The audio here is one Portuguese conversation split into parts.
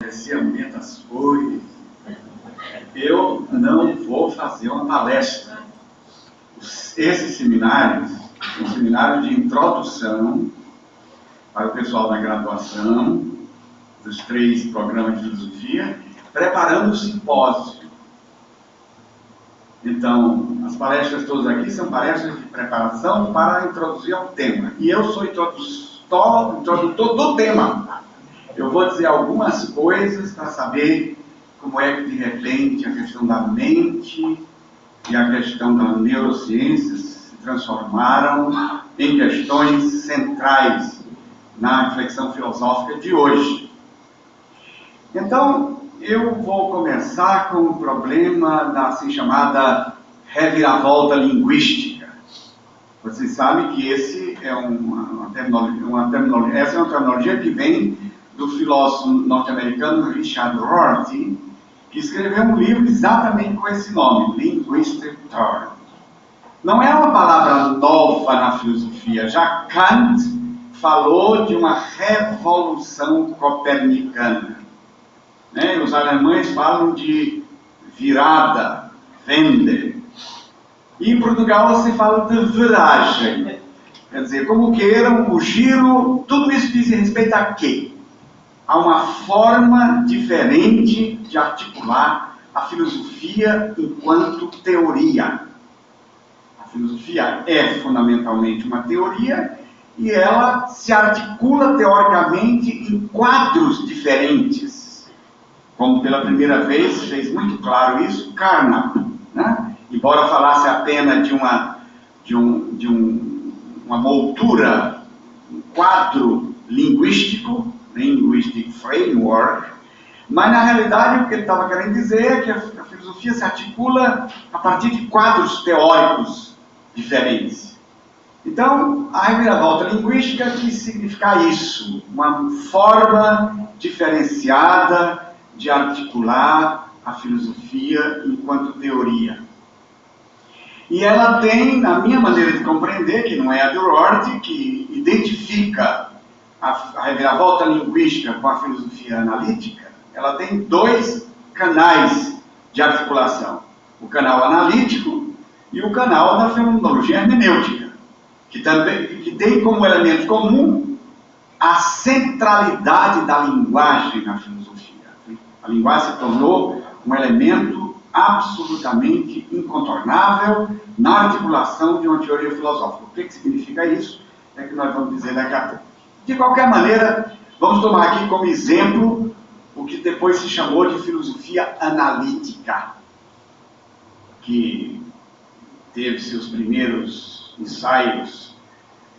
Acontecia muitas coisas. Eu não vou fazer uma palestra. Esses seminários, um seminário de introdução para o pessoal da graduação, dos 3 programas de filosofia, preparando o simpósio. Então, as palestras todas aqui são palestras de preparação para introduzir ao tema. E eu sou introdutor do tema. Eu vou dizer algumas coisas para saber como é que, de repente, a questão da mente e a questão das neurociências se transformaram em questões centrais na reflexão filosófica de hoje. Então, eu vou começar com o problema da assim chamada reviravolta linguística. Vocês sabem que esse é uma terminologia que vem do filósofo norte-americano Richard Rorty, que escreveu um livro exatamente com esse nome, Linguistic Turn. Não é uma palavra nova na filosofia. Já Kant falou de uma revolução copernicana. Os alemães falam de virada, Wende. E em Portugal se fala de viragem. Quer dizer, como queiram, o giro, tudo isso diz respeito a quê? Há uma forma diferente de articular a filosofia enquanto teoria. A filosofia é fundamentalmente uma teoria e ela se articula teoricamente em quadros diferentes. Como pela primeira vez fez muito claro isso Carnap, né? Embora falasse apenas de uma moldura, um quadro linguístico, linguistic framework, mas na realidade o que ele estava querendo dizer é que a filosofia se articula a partir de quadros teóricos diferentes. Então, a reviravolta linguística quis significar isso, uma forma diferenciada de articular a filosofia enquanto teoria. E ela tem, na minha maneira de compreender, que não é a do Rorty, que identifica a reviravolta linguística com a filosofia analítica, ela tem 2 canais de articulação. O canal analítico e o canal da fenomenologia hermenêutica, que tem como elemento comum a centralidade da linguagem na filosofia. A linguagem se tornou um elemento absolutamente incontornável na articulação de uma teoria filosófica. O que significa isso? É que nós vamos dizer daqui a pouco. De qualquer maneira, vamos tomar aqui como exemplo o que depois se chamou de filosofia analítica, que teve seus primeiros ensaios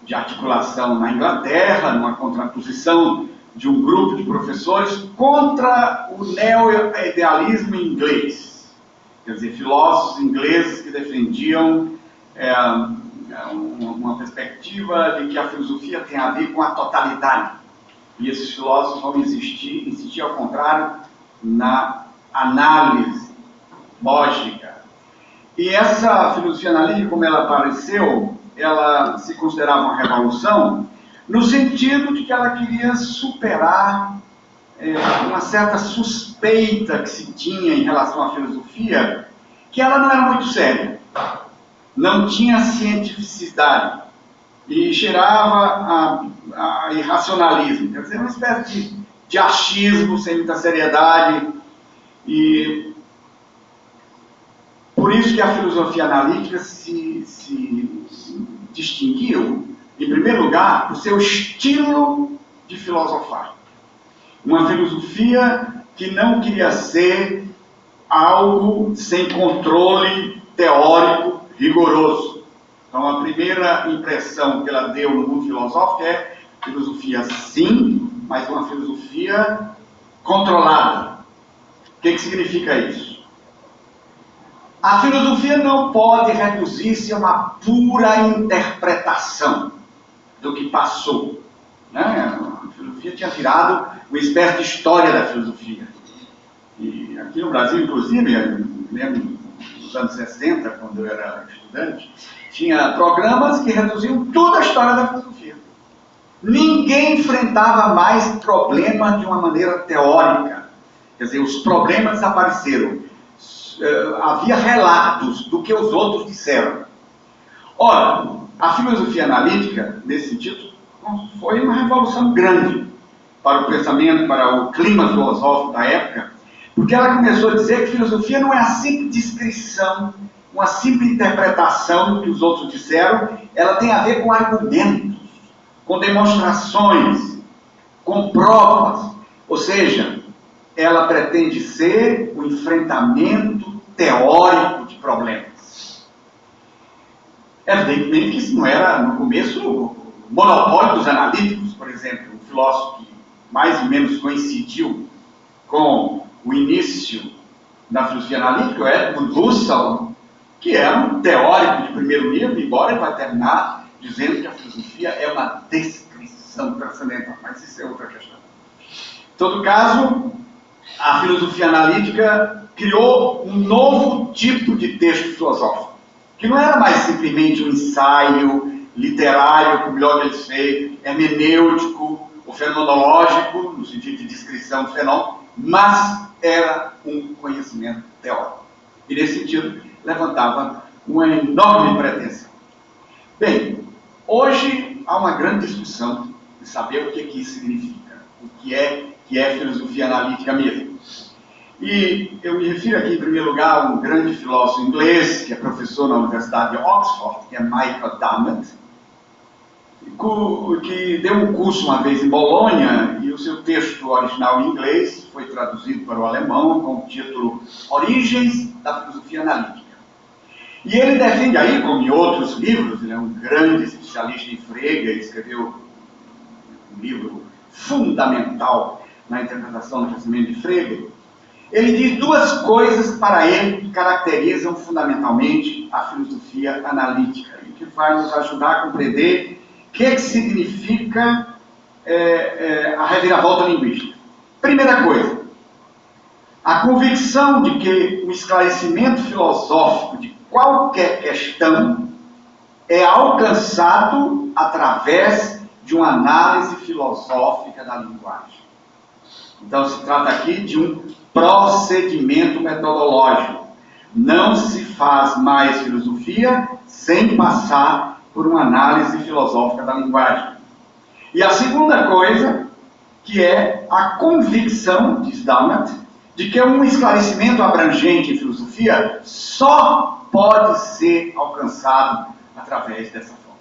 de articulação na Inglaterra, numa contraposição de um grupo de professores contra o neo-idealismo inglês. Quer dizer, filósofos ingleses que defendiam uma perspectiva de que a filosofia tem a ver com a totalidade. E esses filósofos vão insistir ao contrário na análise lógica. E essa filosofia analítica, como ela apareceu, ela se considerava uma revolução no sentido de que ela queria superar uma certa suspeita que se tinha em relação à filosofia, que ela não era muito séria. Não tinha cientificidade e cheirava a irracionalismo, quer dizer, uma espécie de achismo sem muita seriedade. E por isso que a filosofia analítica se distinguiu, em primeiro lugar, por seu estilo de filosofar. Uma filosofia que não queria ser algo sem controle teórico rigoroso. Então, a primeira impressão que ela deu no mundo filosófico é filosofia sim, mas uma filosofia controlada. O que significa isso? A filosofia não pode reduzir-se a uma pura interpretação do que passou. A filosofia tinha virado uma espécie de história da filosofia. E aqui no Brasil, inclusive, eu lembro nos anos 60, quando eu era estudante, tinha programas que reduziam toda a história da filosofia. Ninguém enfrentava mais problema de uma maneira teórica. Quer dizer, os problemas desapareceram. Havia relatos do que os outros disseram. Ora, a filosofia analítica, nesse sentido, foi uma revolução grande para o pensamento, para o clima filosófico da época, porque ela começou a dizer que filosofia não é a simples descrição, uma simples interpretação do que os outros disseram, ela tem a ver com argumentos, com demonstrações, com provas, ou seja, ela pretende ser o enfrentamento teórico de problemas. Evidentemente que isso não era, no começo, o monopólio dos analíticos. Por exemplo, um filósofo que mais ou menos coincidiu com o início da filosofia analítica é Edmund Husserl, que era um teórico de primeiro nível, embora ele vai terminar dizendo que a filosofia é uma descrição transcendental, mas isso é outra questão. Em todo caso, a filosofia analítica criou um novo tipo de texto filosófico, que não era mais simplesmente um ensaio literário, como Logos fez, hermenêutico ou fenomenológico, no sentido de descrição do fenômeno, mas era um conhecimento teórico. E, nesse sentido, levantava uma enorme pretensão. Bem, hoje há uma grande discussão de saber o que isso significa, o que é filosofia analítica mesmo. E eu me refiro aqui, em primeiro lugar, a um grande filósofo inglês, que é professor na Universidade de Oxford, que é Michael Dummett, que deu um curso uma vez em Bolonha, e o seu texto original em inglês foi traduzido para o alemão com o título Origens da Filosofia Analítica. E ele defende aí, como em outros livros, ele é um grande especialista em Frege, escreveu um livro fundamental na interpretação do pensamento de Frege. Ele diz duas coisas para ele que caracterizam fundamentalmente a filosofia analítica e que vai nos ajudar a compreender o que significa a reviravolta linguística. Primeira coisa, a convicção de que o esclarecimento filosófico de qualquer questão é alcançado através de uma análise filosófica da linguagem. Então se trata aqui de um procedimento metodológico. Não se faz mais filosofia sem passar por uma análise filosófica da linguagem. E a segunda coisa, que é a convicção, diz Dummett, de que um esclarecimento abrangente em filosofia só pode ser alcançado através dessa forma.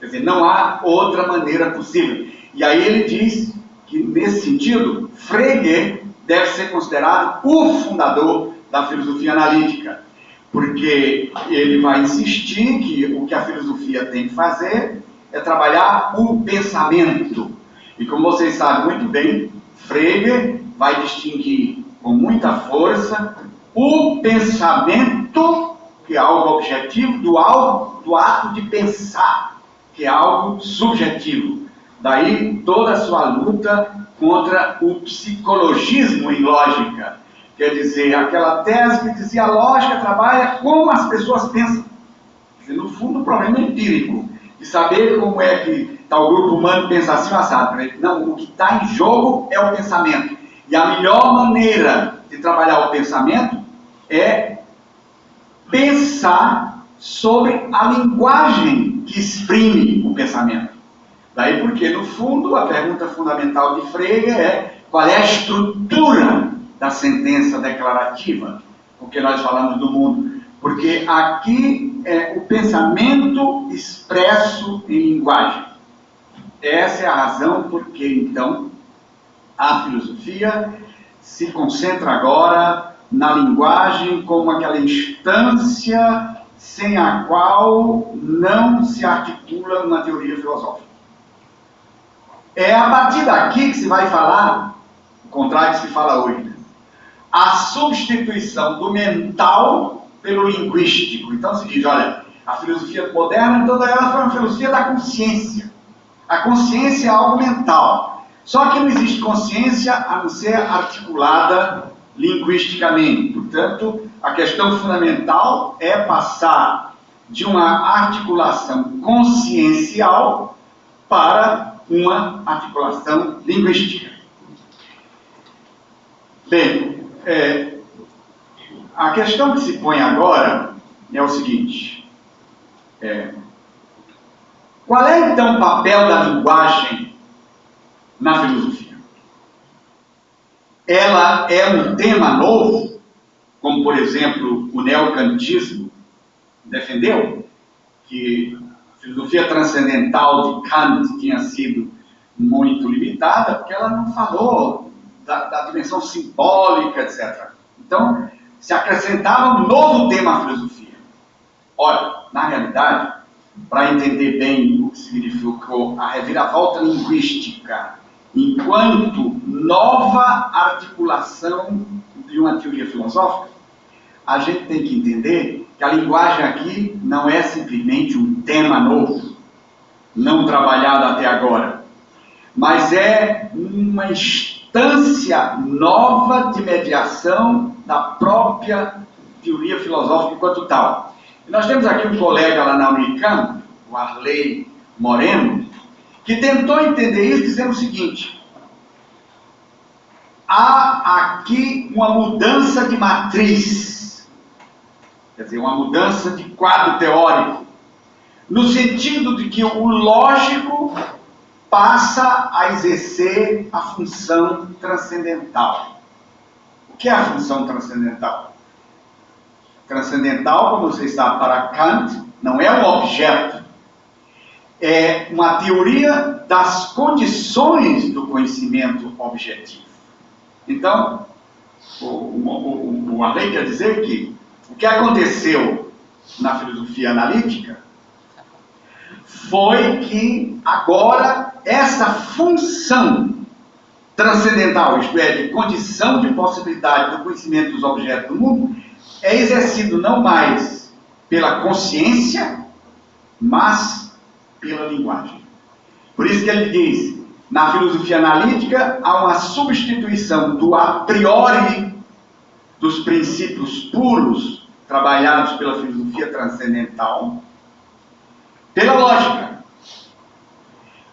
Quer dizer, não há outra maneira possível. E aí ele diz que, nesse sentido, Frege deve ser considerado o fundador da filosofia analítica, porque ele vai insistir que o que a filosofia tem que fazer é trabalhar o pensamento. E como vocês sabem muito bem, Frege vai distinguir com muita força o pensamento, que é algo objetivo, do ato de pensar, que é algo subjetivo. Daí toda a sua luta contra o psicologismo em lógica. Quer dizer, aquela tese que dizia a lógica trabalha como as pessoas pensam. Quer dizer, no fundo, o problema é empírico, de saber como é que tal grupo humano pensa assim ou assado. Não, o que está em jogo é o pensamento. E a melhor maneira de trabalhar o pensamento é pensar sobre a linguagem que exprime o pensamento. Daí porque, no fundo, a pergunta fundamental de Frege é qual é a estrutura da sentença declarativa, porque nós falamos do mundo. Porque aqui é o pensamento expresso em linguagem. Essa é a razão porque, então, a filosofia se concentra agora na linguagem como aquela instância sem a qual não se articula uma teoria filosófica. É a partir daqui que se vai falar, o contrário que se fala hoje, né? A substituição do mental pelo linguístico. Então se diz, olha, a filosofia moderna toda ela foi uma filosofia da consciência. A consciência é algo mental. Só que não existe consciência a não ser articulada linguisticamente. Portanto, a questão fundamental é passar de uma articulação consciencial para uma articulação linguística. Bem, A questão que se põe agora é o seguinte: qual é então o papel da linguagem na filosofia? Ela é um tema novo, como por exemplo o neocantismo defendeu, que a filosofia transcendental de Kant tinha sido muito limitada, porque ela não falou da dimensão simbólica, etc. Então, se acrescentava um novo tema à filosofia. Olha, na realidade, para entender bem o que significou a reviravolta linguística enquanto nova articulação de uma teoria filosófica, a gente tem que entender que a linguagem aqui não é simplesmente um tema novo, não trabalhado até agora, mas é uma instância nova de mediação da própria teoria filosófica enquanto tal. E nós temos aqui um colega lá na Unicamp, o Arley Moreno, que tentou entender isso dizendo o seguinte: há aqui uma mudança de matriz, quer dizer, uma mudança de quadro teórico, no sentido de que o lógico passa a exercer a função transcendental. O que é a função transcendental? Transcendental, como vocês sabem, para Kant, não é um objeto, é uma teoria das condições do conhecimento objetivo. Então, o Arley quer dizer que o que aconteceu na filosofia analítica foi que agora essa função transcendental, isto é, de condição de possibilidade do conhecimento dos objetos do mundo, é exercido não mais pela consciência, mas pela linguagem. Por isso que ele diz, na filosofia analítica, há uma substituição do a priori dos princípios puros trabalhados pela filosofia transcendental pela lógica.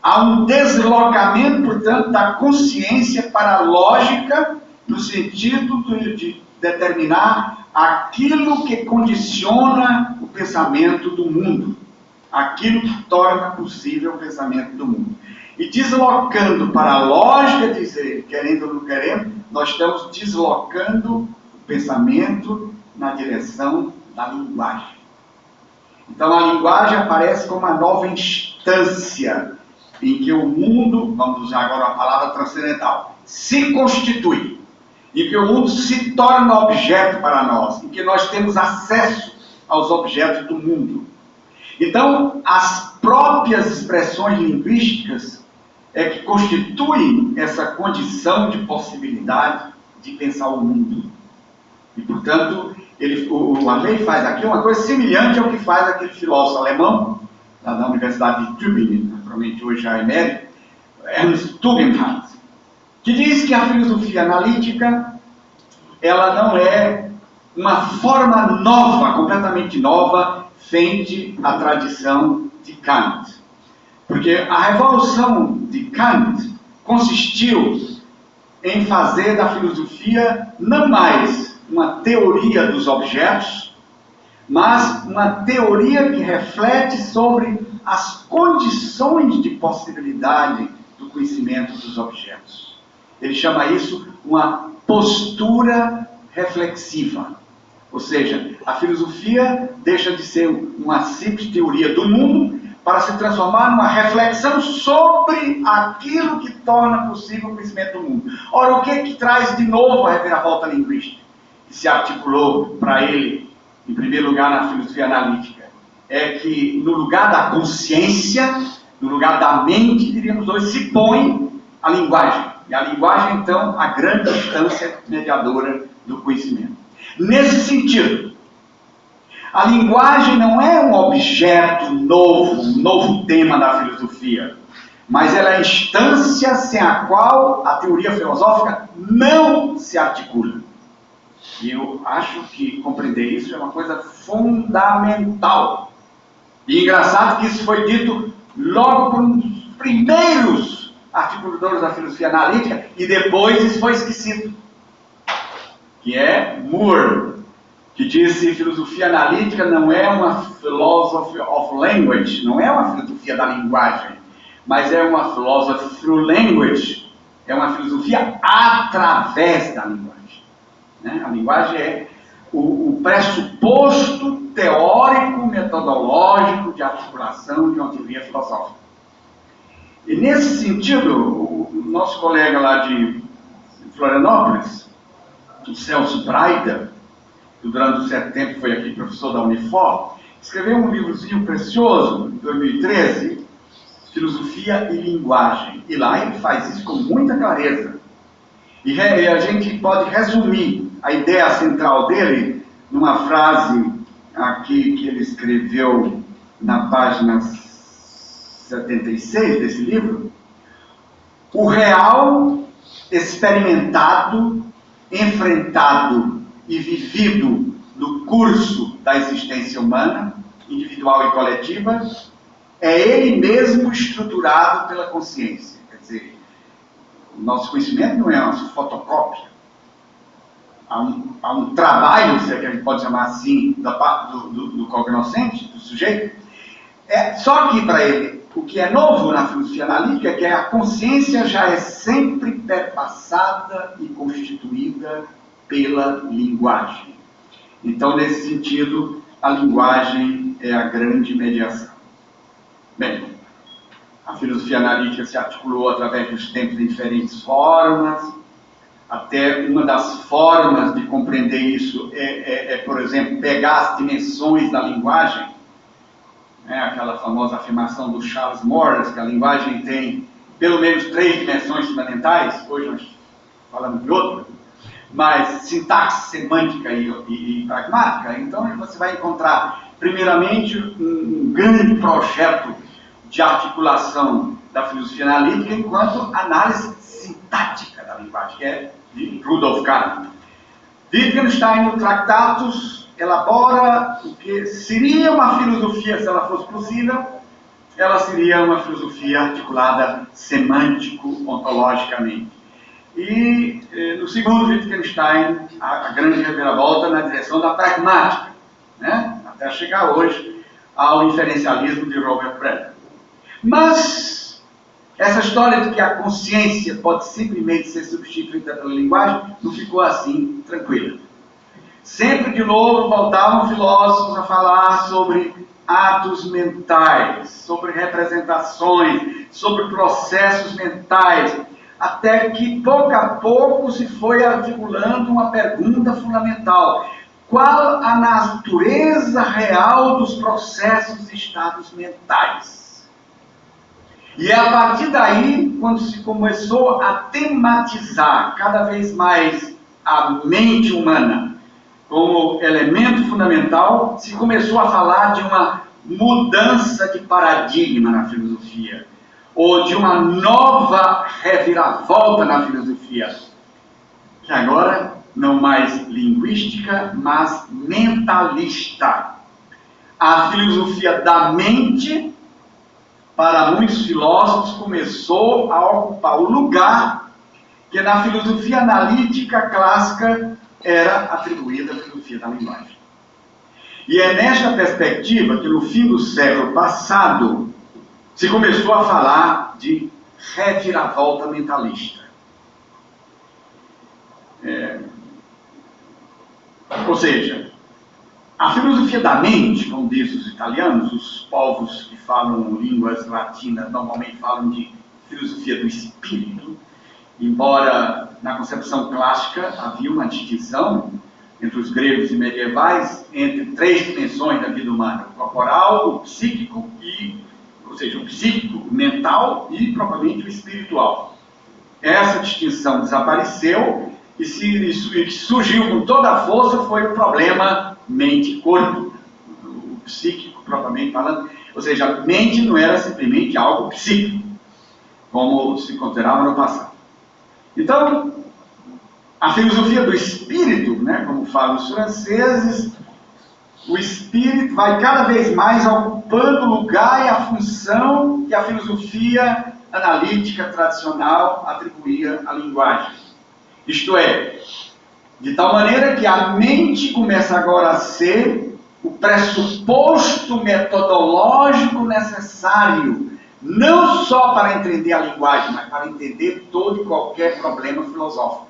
Há um deslocamento, portanto, da consciência para a lógica, no sentido de determinar aquilo que condiciona o pensamento do mundo, aquilo que torna possível o pensamento do mundo. E deslocando para a lógica, dizer, querendo ou não querendo, nós estamos deslocando o pensamento na direção da linguagem. Então a linguagem aparece como uma nova instância em que o mundo, vamos usar agora a palavra transcendental, se constitui, em que o mundo se torna objeto para nós, em que nós temos acesso aos objetos do mundo. Então, as próprias expressões linguísticas é que constituem essa condição de possibilidade de pensar o mundo. E, portanto, o Arley faz aqui uma coisa semelhante ao que faz aquele filósofo alemão, lá da Universidade de Tübingen, naturalmente hoje já é emérito, Ernst Tugendhat, que diz que a filosofia analítica, ela não é uma forma nova, completamente nova, frente à tradição de Kant. Porque a revolução de Kant consistiu em fazer da filosofia não mais uma teoria dos objetos, mas uma teoria que reflete sobre as condições de possibilidade do conhecimento dos objetos. Ele chama isso uma postura reflexiva. Ou seja, a filosofia deixa de ser uma simples teoria do mundo para se transformar numa reflexão sobre aquilo que torna possível o conhecimento do mundo. Ora, o que traz de novo a reviravolta linguística, que se articulou para ele, em primeiro lugar, na filosofia analítica? É que no lugar da consciência, no lugar da mente, diríamos hoje, se põe a linguagem. E a linguagem, então, a grande instância mediadora do conhecimento. Nesse sentido, a linguagem não é um objeto novo, um novo tema da filosofia, mas ela é a instância sem a qual a teoria filosófica não se articula. E eu acho que compreender isso é uma coisa fundamental. E engraçado que isso foi dito logo por um dos primeiros articuladores da filosofia analítica, e depois isso foi esquecido. que é Moore, que disse: filosofia analítica não é uma philosophy of language, não é uma filosofia da linguagem, mas é uma philosophy through language, é uma filosofia através da linguagem. Né? A linguagem é o pressuposto teórico, metodológico de articulação de uma teoria filosófica. E nesse sentido, o nosso colega lá de Florianópolis, o Celso Braida, que durante um certo tempo foi aqui professor da Unifor, escreveu um livrozinho precioso, em 2013, Filosofia e Linguagem. E lá ele faz isso com muita clareza. E a gente pode resumir a ideia central dele numa frase aqui que ele escreveu na página 76 desse livro: o real experimentado, enfrentado e vivido no curso da existência humana, individual e coletiva, é ele mesmo estruturado pela consciência. Quer dizer, o nosso conhecimento não é uma fotocópia. Há um trabalho, se é que a gente pode chamar assim, da parte do cognoscente, do sujeito. Só que para ele, o que é novo na filosofia analítica é que a consciência já é sempre perpassada e constituída pela linguagem. Então, nesse sentido, a linguagem é a grande mediação. Bem, a filosofia analítica se articulou através dos tempos em diferentes formas. Até uma das formas de compreender isso por exemplo, pegar as dimensões da linguagem. Aquela famosa afirmação do Charles Morris, que a linguagem tem pelo menos 3 dimensões fundamentais. Hoje nós falamos de outra, mas sintaxe, semântica e pragmática. Então você vai encontrar, primeiramente, um grande projeto de articulação da filosofia analítica enquanto análise sintática da linguagem, que é de Rudolf Carnap. Wittgenstein, no Tractatus, elabora o que seria uma filosofia, se ela fosse possível, ela seria uma filosofia articulada semântico-ontologicamente. E no segundo Wittgenstein, a grande reviravolta na direção da pragmática, né? Até chegar hoje ao inferencialismo de Robert Brenner. Mas essa história de que a consciência pode simplesmente ser substituída pela linguagem não ficou assim tranquila. Sempre de novo voltavam filósofos a falar sobre atos mentais, sobre representações, sobre processos mentais, até que pouco a pouco se foi articulando uma pergunta fundamental: qual a natureza real dos processos e estados mentais? E é a partir daí, quando se começou a tematizar cada vez mais a mente humana como elemento fundamental, se começou a falar de uma mudança de paradigma na filosofia, ou de uma nova reviravolta na filosofia, que agora não mais linguística, mas mentalista. A filosofia da mente, para muitos filósofos, começou a ocupar o lugar que na filosofia analítica clássica era atribuída à filosofia da linguagem. E é nesta perspectiva que no fim do século passado se começou a falar de reviravolta mentalista. Ou seja, a filosofia da mente, como dizem os italianos, os povos que falam línguas latinas normalmente falam de filosofia do espírito, embora na concepção clássica havia uma distinção entre os gregos e medievais entre 3 dimensões da vida humana: o corporal, o psíquico ou seja, o psíquico, o mental e propriamente o espiritual. Essa distinção desapareceu e que surgiu com toda a força foi o problema mente-corpo, o psíquico propriamente falando. Ou seja, a mente não era simplesmente algo psíquico, como se considerava no passado. Então, a filosofia do espírito, né, como falam os franceses, o espírito vai cada vez mais ocupando o lugar e a função que a filosofia analítica tradicional atribuía à linguagem. Isto é, De tal maneira que a mente começa agora a ser o pressuposto metodológico necessário, não só para entender a linguagem, mas para entender todo e qualquer problema filosófico.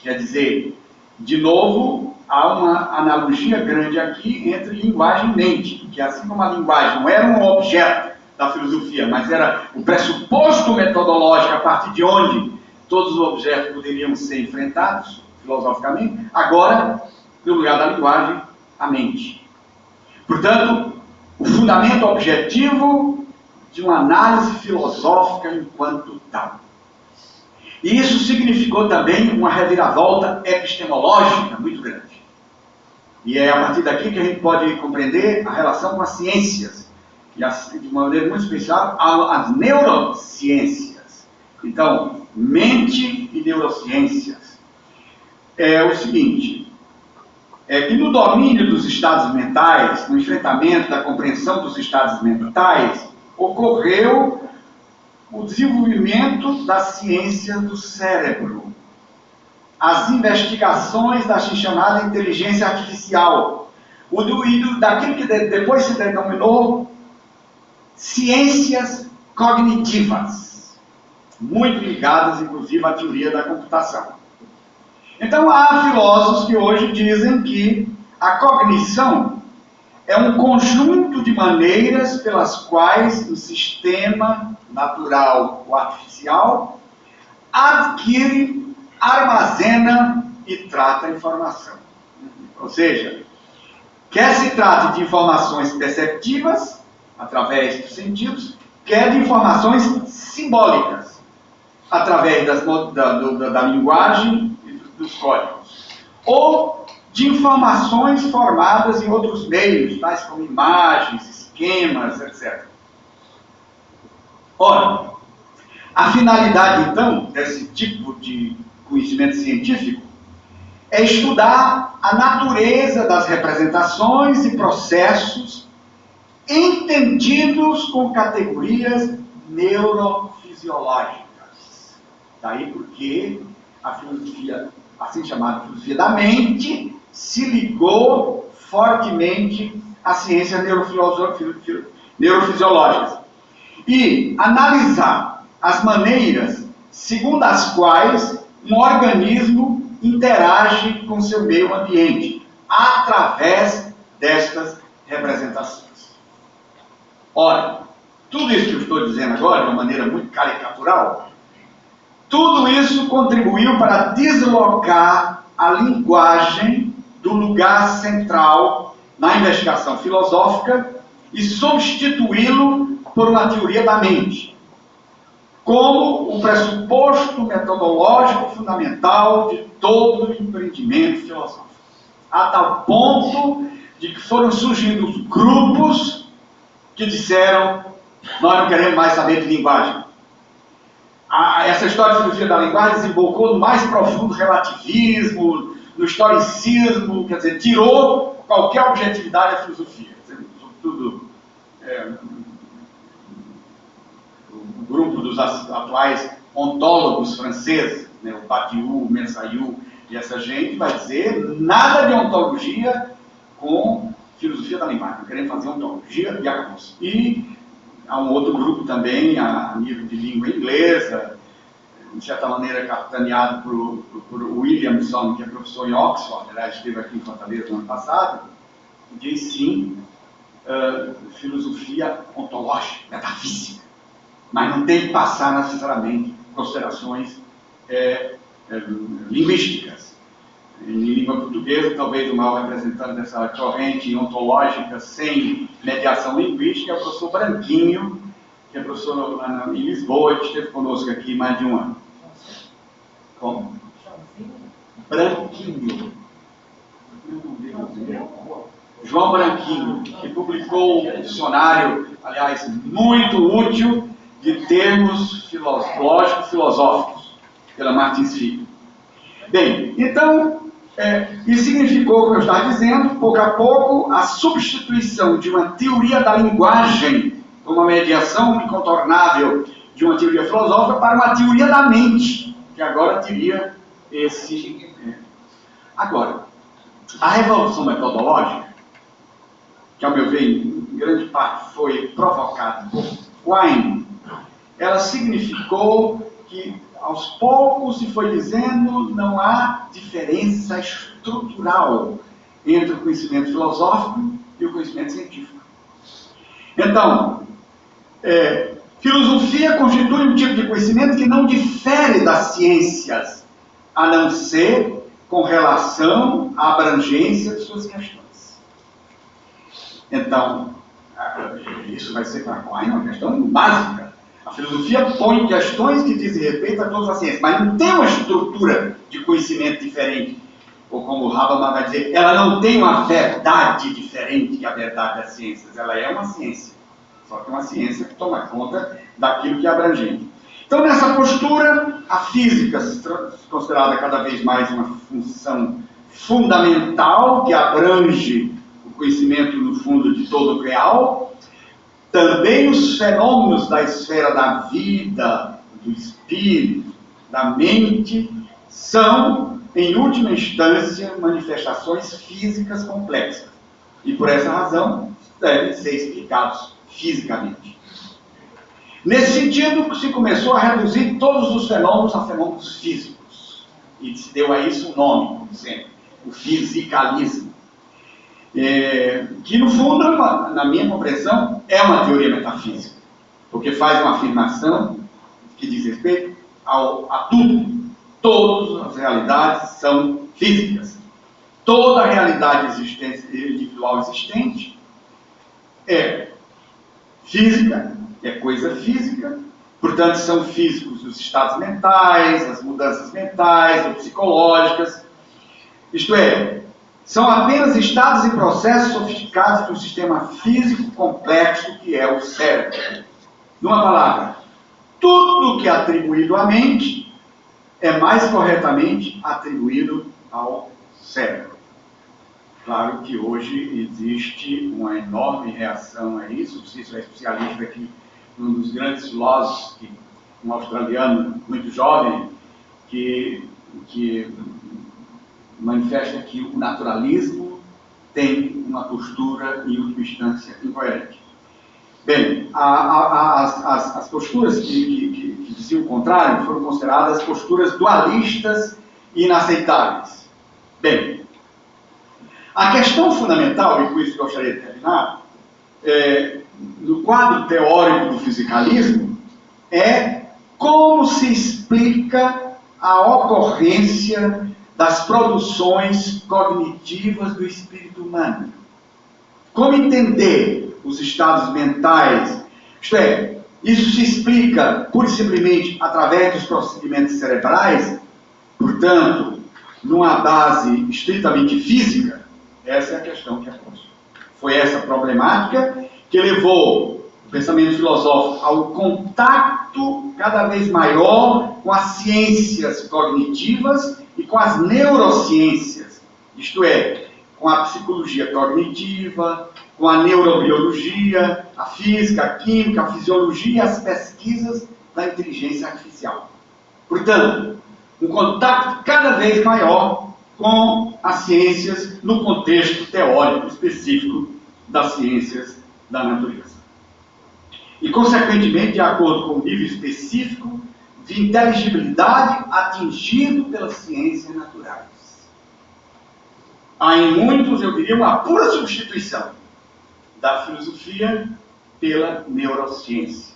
Quer dizer, de novo, há uma analogia grande aqui entre linguagem e mente, porque assim como a linguagem não era um objeto da filosofia, mas era o pressuposto metodológico a partir de onde todos os objetos poderiam ser enfrentados filosoficamente, agora, no lugar da linguagem, a mente. Portanto, o fundamento objetivo de uma análise filosófica enquanto tal. E isso significou também uma reviravolta epistemológica muito grande. E é a partir daqui que a gente pode compreender a relação com as ciências, e de uma maneira muito especial, as neurociências. Então, mente e neurociências. É o seguinte, é que no domínio dos estados mentais, no enfrentamento da compreensão dos estados mentais, ocorreu o desenvolvimento da ciência do cérebro, as investigações da chamada inteligência artificial, daquilo que depois se denominou ciências cognitivas, muito ligadas, inclusive, à teoria da computação. Então, há filósofos que hoje dizem que a cognição é um conjunto de maneiras pelas quais o sistema natural ou artificial adquire, armazena e trata a informação. Ou seja, quer se trate de informações perceptivas, através dos sentidos, quer de informações simbólicas, através da linguagem dos códigos, ou de informações formadas em outros meios, tais como imagens, esquemas, etc. Ora, a finalidade, então, desse tipo de conhecimento científico é estudar a natureza das representações e processos entendidos com categorias neurofisiológicas. Daí porque a filosofia, assim chamada filosofia da mente, se ligou fortemente às ciências neurofisiológicas. E analisar as maneiras segundo as quais um organismo interage com seu meio ambiente, através destas representações. Ora, tudo isso que eu estou dizendo agora, de uma maneira muito caricatural, tudo isso contribuiu para deslocar a linguagem do lugar central na investigação filosófica e substituí-lo por uma teoria da mente, como o pressuposto metodológico fundamental de todo o empreendimento filosófico. A tal ponto de que foram surgindo grupos que disseram: nós não queremos mais saber de linguagem. Essa história de filosofia da linguagem desembocou no mais profundo relativismo, no historicismo, quer dizer, tirou qualquer objetividade da filosofia. Sobretudo o grupo dos atuais ontólogos franceses, né, o Badiou, o Mensayou e essa gente, vai dizer nada de ontologia com filosofia da linguagem. Não queremos fazer ontologia e acabou-se. E há um outro grupo também, a nível de língua inglesa, de certa maneira capitaneado por Williamson, que é professor em Oxford, aliás, esteve aqui em Fortaleza no ano passado, diz sim, filosofia ontológica, metafísica, mas não tem que passar necessariamente considerações linguísticas. Em língua portuguesa, talvez o maior representante dessa corrente ontológica sem mediação linguística é o professor Branquinho, que é professor em Lisboa e que esteve conosco aqui mais de um ano. Como? Branquinho. João Branquinho, que publicou um dicionário, aliás, muito útil, de termos lógico-filosóficos, pela Martins Filho. Bem, então, isso significou, como eu estava dizendo, pouco a pouco, a substituição de uma teoria da linguagem, como uma mediação incontornável de uma teoria filosófica, para uma teoria da mente, que agora teria esse... Agora, a revolução metodológica, que ao meu ver em grande parte foi provocada por Quine, ela significou que aos poucos se foi dizendo não há diferença estrutural entre o conhecimento filosófico e o conhecimento científico. Então, filosofia constitui um tipo de conhecimento que não difere das ciências, a não ser com relação à abrangência de suas questões. Então, isso vai ser para Quine uma questão básica. A filosofia põe questões que dizem respeito a todas as ciências, mas não tem uma estrutura de conhecimento diferente. Ou como o Habermas vai dizer, ela não tem uma verdade diferente que a verdade das ciências. Ela é uma ciência. Só que é uma ciência que toma conta daquilo que é abrangente. Então, nessa postura, a física se considerada cada vez mais uma função fundamental que abrange o conhecimento, no fundo, de todo o real. Também os fenômenos da esfera da vida, do espírito, da mente, são, em última instância, manifestações físicas complexas. E, por essa razão, devem ser explicados fisicamente. Nesse sentido, se começou a reduzir todos os fenômenos a fenômenos físicos. E se deu a isso um nome, como sempre, o fisicalismo. Que, no fundo, na minha compreensão, é uma teoria metafísica. Porque faz uma afirmação que diz respeito a tudo. Todas as realidades são físicas. Toda a realidade individual existente é física, é coisa física, portanto são físicos os estados mentais, as mudanças mentais ou psicológicas, isto é, são apenas estados e processos sofisticados do sistema físico complexo que é o cérebro. Numa palavra, tudo que é atribuído à mente é mais corretamente atribuído ao cérebro. Claro que hoje existe uma enorme reação a isso. O Cícero é especialista aqui, um dos grandes filósofos, um australiano muito jovem, que manifesta que o naturalismo tem uma postura, em última instância, incoerente. Bem, as posturas que diziam o contrário foram consideradas posturas dualistas e inaceitáveis. Bem, a questão fundamental, e com isso gostaria de terminar, no quadro teórico do fisicalismo, é como se explica a ocorrência das produções cognitivas do espírito humano. Como entender os estados mentais? Isto é, isso se explica pura e simplesmente através dos procedimentos cerebrais, portanto, numa base estritamente física. Essa é a questão que é posta. Foi essa problemática que levou o pensamento filosófico ao contato cada vez maior com as ciências cognitivas e com as neurociências, isto é, com a psicologia cognitiva, com a neurobiologia, a física, a química, a fisiologia e as pesquisas da inteligência artificial. Portanto, um contato cada vez maior com as ciências no contexto teórico específico das ciências da natureza. E, consequentemente, de acordo com o nível específico de inteligibilidade atingido pelas ciências naturais. Há em muitos, eu diria, uma pura substituição da filosofia pela neurociência.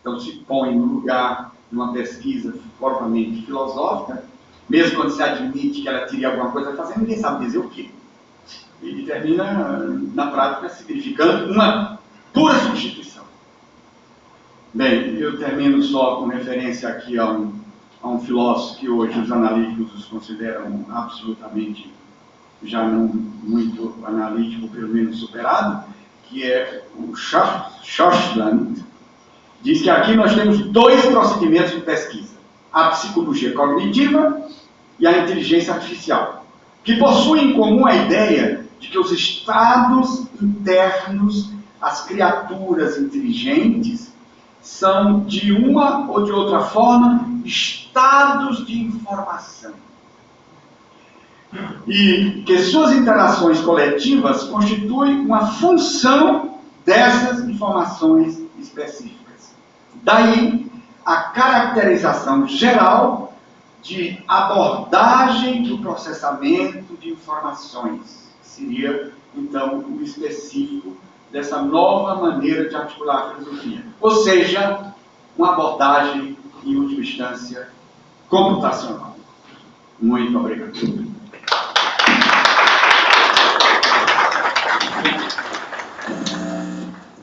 Então se põe no lugar de uma pesquisa propriamente filosófica, mesmo quando se admite que ela teria alguma coisa a fazer, ninguém sabe dizer o quê. E termina, na prática, significando uma pura substituição. Bem, eu termino só com referência aqui a um filósofo que hoje os analíticos os consideram absolutamente, já não muito analítico, pelo menos superado, que é o Schostland. Diz que aqui nós temos dois procedimentos de pesquisa: a psicologia cognitiva e a inteligência artificial, que possuem em comum a ideia de que os estados internos, as criaturas inteligentes, são, de uma ou de outra forma, estados de informação. e que suas interações coletivas constituem uma função dessas informações específicas. Daí a caracterização geral de abordagem do processamento de informações, que seria, então, o específico dessa nova maneira de articular a filosofia. Ou seja, uma abordagem, em última instância, computacional. Muito obrigado.